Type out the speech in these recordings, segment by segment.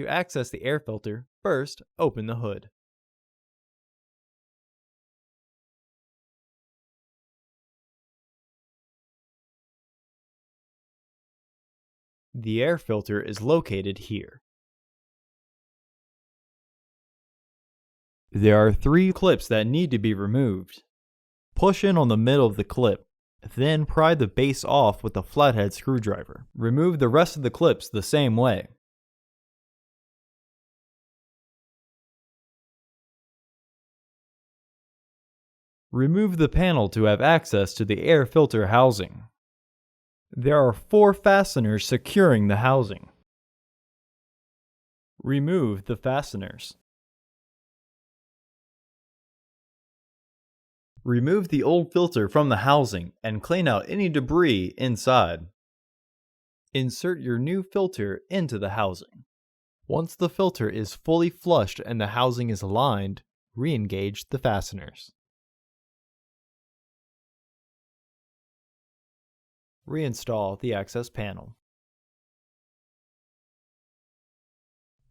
To access the air filter, first open the hood. The air filter is located here. There are 3 clips that need to be removed. Push in on the middle of the clip, then pry the base off with a flathead screwdriver. Remove the rest of the clips the same way. Remove the panel to have access to the air filter housing. There are 4 fasteners securing the housing. Remove the fasteners. Remove the old filter from the housing and clean out any debris inside. Insert your new filter into the housing. Once the filter is fully flushed and the housing is aligned, re-engage the fasteners. Reinstall the access panel.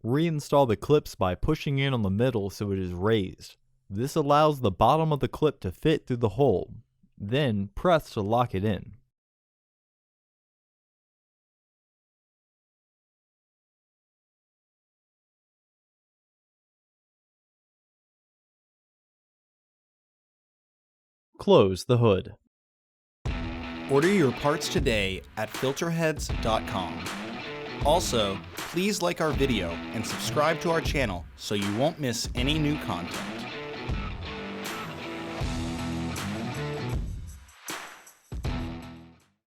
Reinstall the clips by pushing in on the middle so it is raised. This allows the bottom of the clip to fit through the hole. Then press to lock it in. Close the hood. Order your parts today at filterheads.com. Also, please like our video and subscribe to our channel so you won't miss any new content.